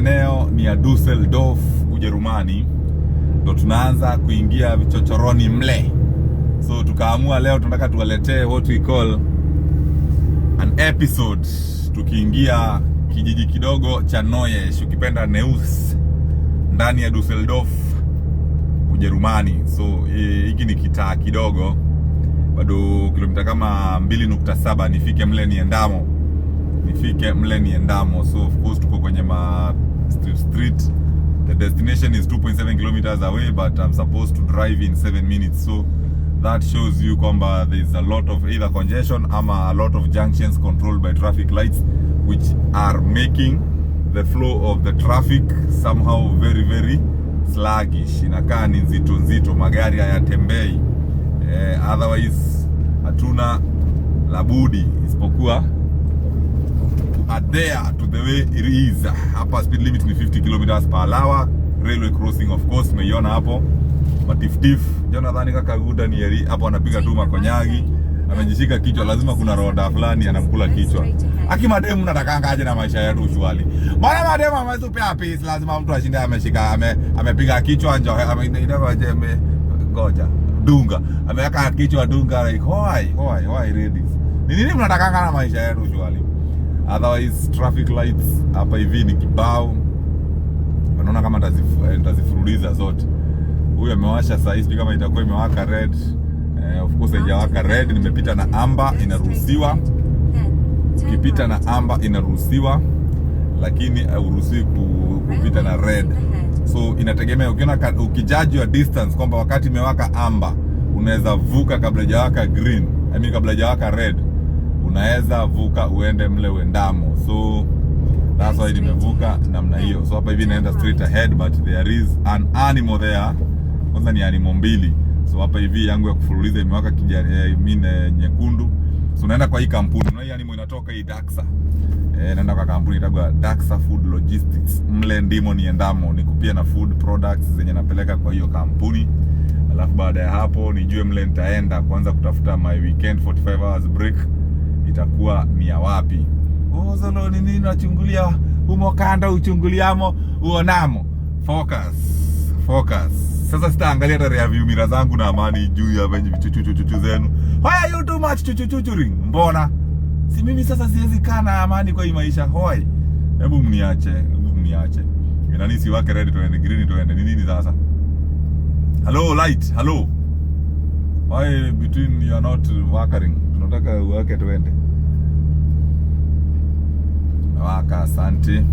maeneo ni ya Dusseldorf, Ujerumani. Ndo tunaanza kuingia vichochoroni mle. So tukaamua leo tunataka tuwaletee what we call an episode, tukiingia kijiji kidogo cha Neuss, ukipenda Neuss, ndani ya Dusseldorf, Ujerumani. So hiki ni kitaa kidogo, bado kilomita kama 2.7 nifike mle niendamo. So of course tuko kwenye street. The destination is 2.7 kilometers away, but I'm supposed to drive in 7 minutes. So that shows you kwamba there is a lot of either congestion ama a lot of junctions controlled by traffic lights, which are making the flow of the traffic somehow very very sluggish. Inakaa ni nzito, magari hayatembei. Otherwise hatuna labudi isipokuwa adhere to the way it is. Hapa speed limit ni 50 kilometers per hour. Railway crossing of course umeiona hapo. Matiftif Jonathan kaka Guda ni yeri hapo, anapiga tu makonyagi, amejishika kichwa, lazima kuna roda fulani anamkula kichwa. Akimademu natakanga aje na maisha yetu shwali. Bwana mademu amesupea peace, lazima mtu ashinde ameshika amepiga kichwa njo ngoja dunga. Ameweka kichwa dunga like why ladies. Ni nini mnatakanga na maisha yetu shwali? Otherwise traffic lights hapa hivi ni kibao. Unaona kama nitazifuruliza zote. Huyu amewasha saa hizi kama itakuwa imewaka red. Of course haijawaka red, nimepita na amber, inaruhusiwa. Ukipita na amber inaruhusiwa, lakini hauruhusiwi kupita na red. So inategemea, ukiona ukijudge your distance kwamba wakati imewaka amber unaweza vuka kabla haijawaka green, kabla haijawaka red, unaweza vuka uende mle uendamo. So that's why nimevuka namna hiyo. So hapa hivi naenda straight ahead, but there is an animal there. Kwanza ni animal mbili. So hapa hivi yangu ya kufululiza imewaka kijani, nyekundu. So naenda kwa hii kampuni. Na hii animal inatoka hii Daxa. Naenda kwa kampuni inaitwa Daxa Food Logistics. Mle ndimo niendamo, nikupia na food products zenye napeleka kwa hiyo kampuni. Alafu baada ya hapo nijue mle nitaenda kuanza kutafuta my weekend 45 hours break itakuwa ni ya wapi. Zalo ni nini nachungulia humo kanda, uchunguliamo uonamo. Focus. Sasa sitaangalia review mira zangu na amani juu ya venye vichuchuchu zenu. Why are you too much chuchuchuring? Mbona? Si mimi sasa siwezi kana amani kwa hii maisha. Hoi. Hebu mniache. Nani si wake red tuende green tuende. Ni nini sasa? Hello light. Hello. Why between you are not working? Tunataka uwake tuende. Waka, asante.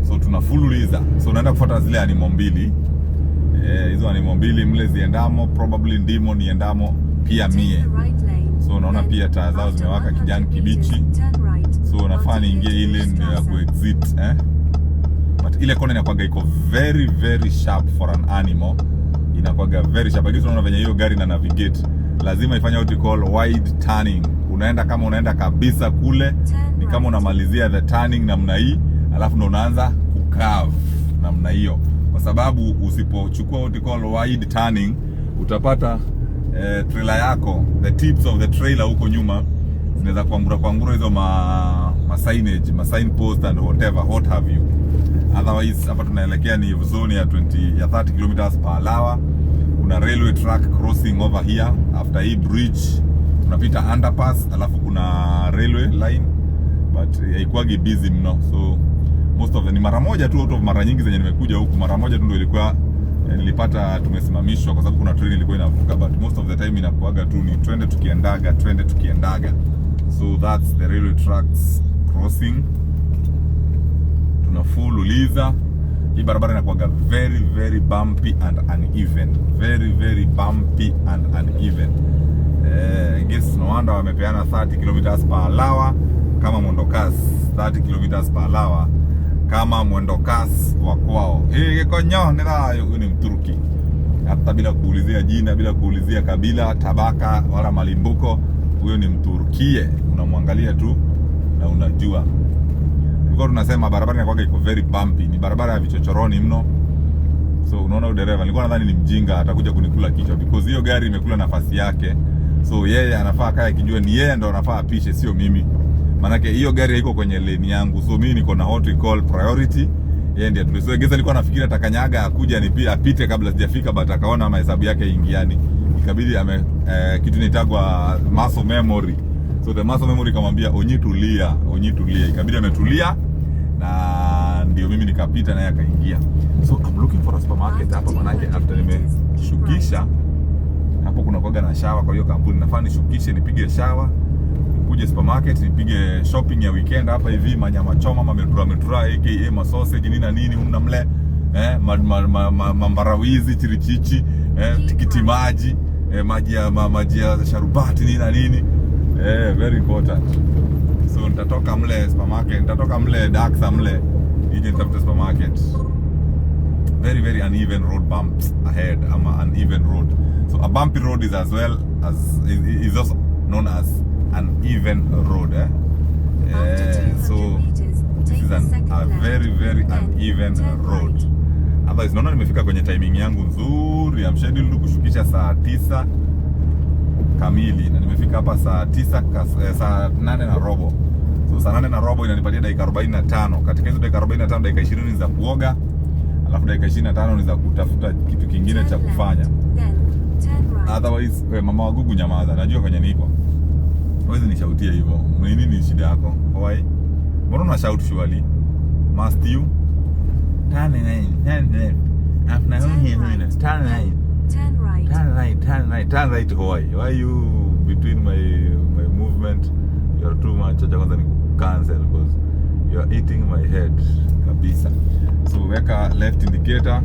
So tunafululiza. So naenda kufuata zile animal mbili. Hizo animal mbili mle ziendamo, probably ndimo niendamo pia mie. So unaona pia taa zao zimewaka kijani kibichi. So nafaa niingie ile ya kuexit but ile kona inakuwaga iko very very sharp for an animal. Inakuwaga very sharp. Lakini unaona venye hiyo gari na navigate, lazima ifanye what we call wide turning. Kama unaenda kabisa kule, ni kama unamalizia the turning namna hii, alafu ndo unaanza kucurve namna hiyo. Kwa sababu usipochukua what we call wide turning, utapata trailer yako, the tips of the trailer huko nyuma zinaweza kuangura hizo signage, sign post and whatever, what have you. Otherwise hapa tunaelekea ni zone ya 30 kilometers per hour. Kuna railway track crossing over here. After hii bridge tunapita underpass, alafu kuna railway line, but haikuagi busy mno. So most of the ni mara moja tu out of mara nyingi zenye nimekuja huku, mara moja tu ndio ilikuwa nilipata tumesimamishwa kwa sababu kuna train ilikuwa inavuka, but most of the time inakuaga tu ni twende tukiendaga. So that's the railway tracks crossing. Tunafululiza. Hii barabara inakuaga very very bumpy and uneven. Guess no wonder wamepeana 30 kilometers per hour kama mwendo kasi, 30 kilometers per hour kama mwendo kasi wa kwao. Konyo ni Mturuki. Hata bila kuulizia jina, bila kuulizia kabila, tabaka wala malimbuko, huyo ni Mturkie. Unamwangalia tu na unajua. Tulikuwa tunasema barabara inakuwa iko very bumpy, ni barabara ya vichochoroni mno. So unaona dereva, nilikuwa nadhani ni mjinga atakuja kunikula kichwa because hiyo gari imekula nafasi yake. So yeye anafaa kaya kijua ni yeye ndo anafaa apishe, sio mimi. Manake hiyo gari haiko kwenye lane yangu. So mimi niko na what we call priority. Yeye ndiye tulisema Geza alikuwa anafikiria atakanyaga akuja ni apite kabla sijafika, but akaona mahesabu yake ingiani. Ikabidi kitu inaitagwa muscle memory. So the muscle memory kamwambia Onyi tulia. Ikabidi ametulia na ndio mimi nikapita naye akaingia. So I'm looking for a supermarket hapa, manake after nimeshukisha hapo kuna kwaga na shower, kwa hiyo kampuni nafaa nishukishe nipige shower, nikuje supermarket nipige shopping ya weekend hapa hivi, manyama choma, mametura aka sausage nini na nini humna mle, mambarawizi, chirichichi, tikiti maji, maji ya sharubati nini na nini, very important. So nitatoka mle supermarket, nitatoka mle Daxa mle nije nitafute supermarket. Very very uneven road bumps ahead, uneven road. So a bumpy road is as well as is also known as an even road. So this is a very very uneven road. Otherwise naona nimefika kwenye timing yangu nzuri. I'm scheduled kushukisha saa 9 kamili na nimefika hapa saa 8 na robo. So saa 8 na robo inanipatia dakika 45. Katika hizo dakika 45, dakika 20 ni za kuoga, alafu dakika 25 ni za kutafuta kitu kingine cha kufanya. Otherwise mama wa Gugu nyamaza, najua kwenye niko. Wewe nishautie hivyo. Nini shida yako? Why? Mbona una shout surely? Must you? Turn right. Why you between my movement? You are too much. Acha kwanza ni cancel because you are eating my head kabisa. So weka left indicator,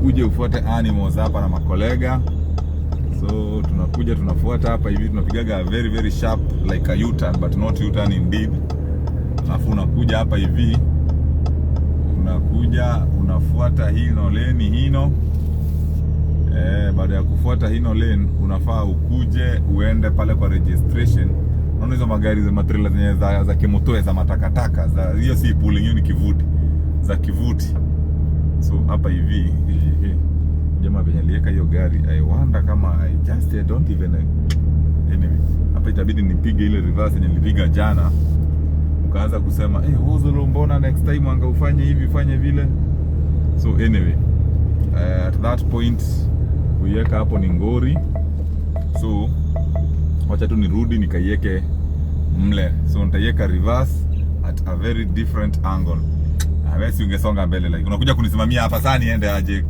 uje ufuate animals hapa na makolega. So tunakuja tunafuata hapa hivi, tunapigaga very very sharp like a U-turn but not U-turn indeed. Alafu unakuja hapa hivi, unakuja unafuata hino lane hino. Baada ya kufuata hino lane unafaa ukuje uende pale kwa registration. Unaona hizo magari za matrela zenye za kimotoe za matakataka za hiyo, si pulling, hiyo ni kivuti za kivuti. So hapa hivi jamaa venye aliweka hiyo gari, I wonder kama I don't even anyway. Hapa itabidi nipige ile reverse yenye nilipiga jana. Ukaanza kusema Wozolo, mbona next time anga ufanye hivi fanye vile. So anyway, at that point kuiweka hapo ni ngori. So wacha tu nirudi nikaiweke mle. So nitaiweka reverse at a very different angle. Hawezi ungesonga mbele like unakuja kunisimamia hapa sana niende aje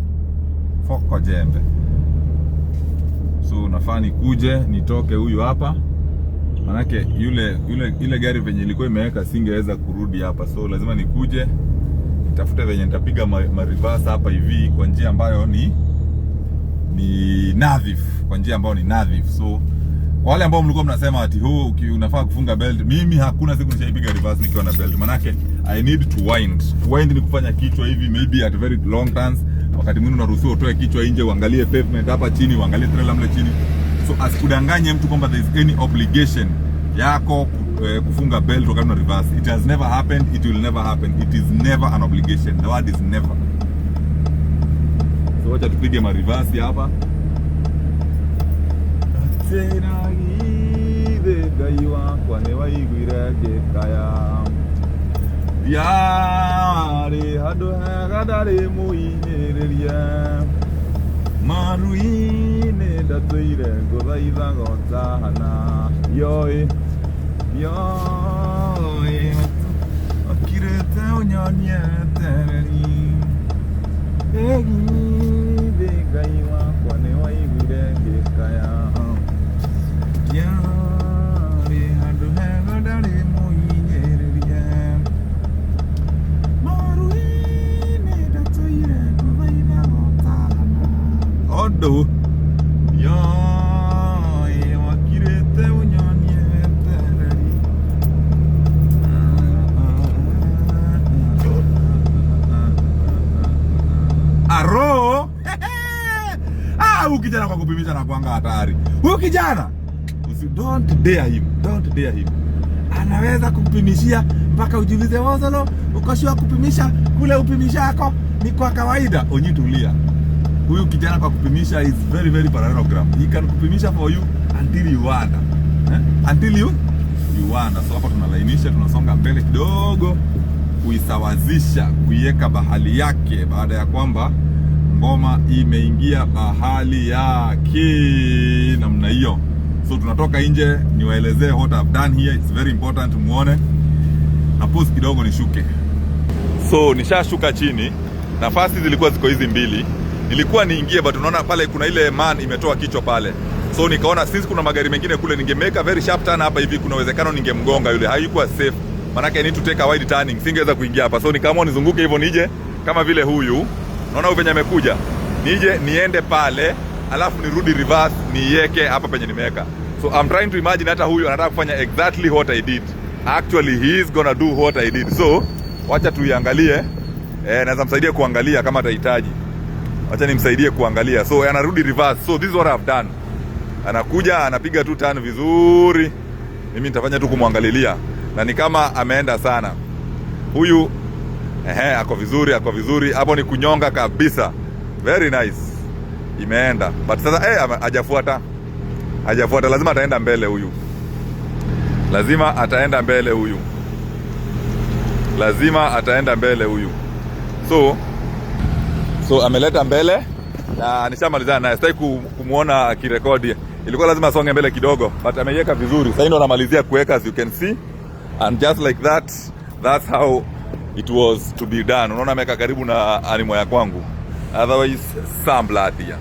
foko jembe. So nafaa nikuje nitoke huyu hapa, manake ile gari venye ilikuwa imeweka singeweza kurudi hapa. So lazima nikuje nitafute venye nitapiga ma reverse hapa hivi kwa njia ambayo ni nadhifu, So kwa wale ambao mlikuwa mnasema ati unafaa kufunga belt, mimi hakuna siku nishaipiga reverse nikiwa na belt, manake I need to wind. Wind ni kufanya kichwa hivi maybe at very long turns. Wakati mwingine unaruhusiwa utoe kichwa nje, uangalie pavement hapa chini, uangalie trailer mle chini. So asikudanganye mtu kwamba there is any obligation yako kufunga belt wakati una reverse. It has never happened, it will never happen. It is never an obligation. The word is never. So wacha tupige ma reverse hapa. Tena gide gaiwa kwa newa igwira gekaya. Yare hado hagadare muinyereria. Maruine datuire godaida gotahana. Yoi akirete onyonie tereri. Egi gaiwa kwa newa igwira gekaya. Yare hado hagadare muinyereria. Maruine datuire godaida gotahana. Odo wakirete onyonie tereri. Aro huyu kijana kwa kupimisha na kuanga hatari. Huyu kijana don't dare him. Anaweza kupimishia mpaka ujiulize, Wozolo, ukashua kupimisha kule upimisha yako ni kwa kawaida. Onyitulia. Huyu kijana kwa kupimisha is very very parallelogram. He can kupimisha for you until you wonder. Until you wonder. So hapa tunalainisha, tunasonga mbele kidogo. kuisawazisha, kuiweka bahali yake, baada ya kwamba ngoma imeingia bahali yake namna hiyo. So tunatoka nje, niwaelezee what I've done here. It's very important muone. Na pause kidogo nishuke. So nishashuka chini. Nafasi zilikuwa ziko hizi mbili. Nilikuwa niingie, but unaona pale kuna ile man imetoa kichwa pale. So nikaona since kuna magari mengine kule, ningemeka very sharp turn hapa hivi, kuna uwezekano ningemgonga yule. Haikuwa safe. Maana I need to take a wide turning. Singeweza kuingia hapa. So nikaamua nizunguke hivyo nije kama vile huyu. Unaona huyu venye amekuja. Nije niende pale, alafu nirudi reverse niweke hapa penye nimeweka. So I'm trying to imagine hata huyu anataka kufanya exactly what I did. Actually he is gonna do what I did. So wacha tuiangalie. Naweza msaidia kuangalia kama atahitaji. Wacha nimsaidie kuangalia. So anarudi reverse. So this is what I've done. Anakuja anapiga tu turn vizuri. Mimi nitafanya tu kumwangalilia. Na ni kama ameenda sana. Huyu ako vizuri, ako vizuri. Hapo ni kunyonga kabisa. Very nice. Imeenda. But sasa hajafuata. Hajafuata, lazima ataenda mbele huyu. Lazima ataenda mbele huyu. Lazima ataenda mbele huyu. So ameleta mbele na nishamalizana naye. Sitaki kumuona akirekodi. Ilikuwa lazima asonge mbele kidogo, but ameiweka vizuri. Sasa ndio anamalizia kuweka, as you can see. And just like that, that's how it was to be done. Unaona ameweka karibu na animo ya kwangu. Otherwise some blood here.